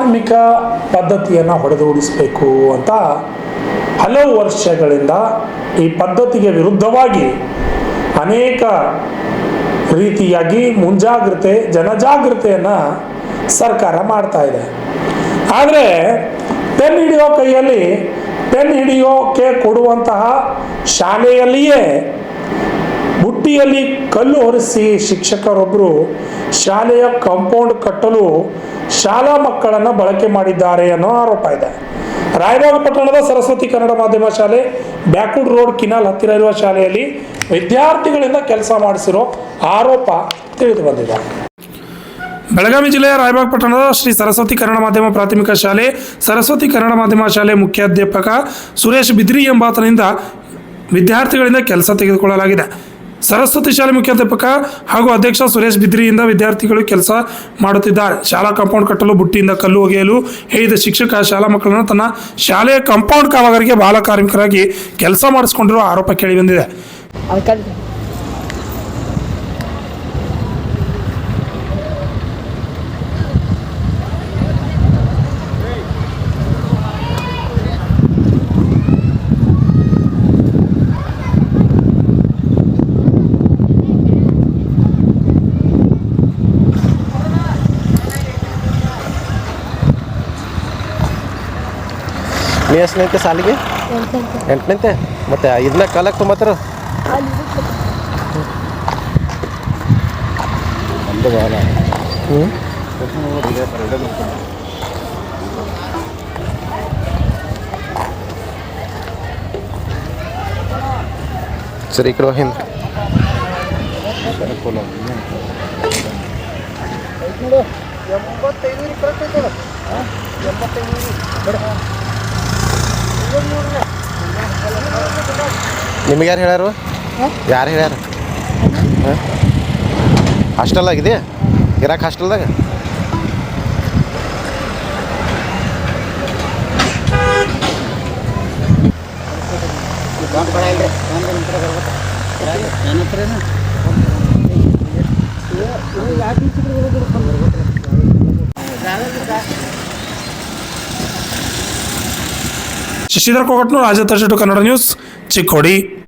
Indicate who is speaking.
Speaker 1: ಧಾರ್ಮಿಕ ಪದ್ಧತಿಯನ್ನು ಹೊಡೆದೋಡಿಸಬೇಕು ಅಂತ ಹಲವು ವರ್ಷಗಳಿಂದ ಈ ಪದ್ಧತಿಗೆ ವಿರುದ್ಧವಾಗಿ ಅನೇಕ ರೀತಿಯಾಗಿ ಮುಂಜಾಗ್ರತೆ ಜನಜಾಗೃತೆಯನ್ನು ಸರ್ಕಾರ ಮಾಡ್ತಾ ಇದೆ. ಆದರೆ ಪೆನ್ ಹಿಡಿಯೋ ಕೈಯಲ್ಲಿ ಪೆನ್ ಹಿಡಿಯೋಕೆ ಕೊಡುವಂತಹ ಶಾಲೆಯಲ್ಲಿಯೇ ಬುಟ್ಟಿಯಲ್ಲಿ ಕಲ್ಲು ಹೊರಿಸಿ ಶಿಕ್ಷಕರೊಬ್ಬರು ಶಾಲೆಯ ಕಾಂಪೌಂಡ್ ಕಟ್ಟಲು ಶಾಲಾ ಮಕ್ಕಳನ್ನು ಬಳಕೆ ಮಾಡಿದ್ದಾರೆ ಅನ್ನೋ ಆರೋಪ ಇದೆ. ರಾಯಬಾಗ ಪಟ್ಟಣದ ಸರಸ್ವತಿ ಕನ್ನಡ ಮಾಧ್ಯಮ ಶಾಲೆ ಬ್ಯಾಕ್ವುಡ್ ರೋಡ್ ಕಿನಾಲ್ ಹತ್ತಿರ ಇರುವ ಶಾಲೆಯಲ್ಲಿ ವಿದ್ಯಾರ್ಥಿಗಳಿಂದ ಕೆಲಸ ಮಾಡಿಸಿರೋ ಆರೋಪ ತಿಳಿದು ಬಂದಿದೆ. ಬೆಳಗಾವಿ ಜಿಲ್ಲೆಯ ರಾಯಬಾಗ ಪಟ್ಟಣದ ಶ್ರೀ ಸರಸ್ವತಿ ಕನ್ನಡ ಮಾಧ್ಯಮ ಪ್ರಾಥಮಿಕ ಶಾಲೆ ಸರಸ್ವತಿ ಕನ್ನಡ ಮಾಧ್ಯಮ ಶಾಲೆ ಮುಖ್ಯಾಧ್ಯಾಪಕ ಸುರೇಶ್ ಬಿದ್ರಿ ಎಂಬಾತನಿಂದ ವಿದ್ಯಾರ್ಥಿಗಳಿಂದ ಕೆಲಸ ತೆಗೆದುಕೊಳ್ಳಲಾಗಿದೆ. ಸರಸ್ವತಿ ಶಾಲೆ ಮುಖ್ಯಾಧ್ಯಾಪಕ ಹಾಗೂ ಅಧ್ಯಕ್ಷ ಸುರೇಶ್ ಬಿದ್ರಿಯಿಂದ ವಿದ್ಯಾರ್ಥಿಗಳು ಕೆಲಸ ಮಾಡುತ್ತಿದ್ದಾರೆ. ಶಾಲಾ ಕಾಂಪೌಂಡ್ ಕಟ್ಟಲು ಬುಟ್ಟಿಯಿಂದ ಕಲ್ಲು ಒಗೆಯಲು ಹೇಳಿದ ಶಿಕ್ಷಕ ಶಾಲಾ ಮಕ್ಕಳನ್ನು ತನ್ನ ಶಾಲೆಯ ಕಾಂಪೌಂಡ್ ಕಾಮಗಾರಿಗೆ ಬಾಲ ಕಾರ್ಮಿಕರಾಗಿ ಕೆಲಸ ಮಾಡಿಸಿಕೊಂಡಿರುವ ಆರೋಪ ಕೇಳಿಬಂದಿದೆ.
Speaker 2: ನೀ ಎಷ್ಟನೈತೆ ಸಾಲಿಗೆ? 8ನೇಂತೆ. ಮತ್ತೆ ಇದನ್ನ ಕಾಲಕ್ಕೆ ತೊಂಬತ್ತರ ಸರಿ ಈ ಕಡೆ ಹಿಂದೆ ನಿಮಗೆ ಯಾರು ಹೇಳ್ಯಾರು? ಯಾರು ಹೇಳ್ಯಾರ? ಹಾಸ್ಟೆಲ್ ಆಗಿದೆ ಇರಾಕ್ ಹಾಸ್ಟೆಲ್ದಾಗ?
Speaker 1: ಶಶಿಧರ್ ಕೋಗಟ್ನೂರು, ರಾಜ ಕನ್ನಡ ನ್ಯೂಸ್, ಚಿಕ್ಕೋಡಿ.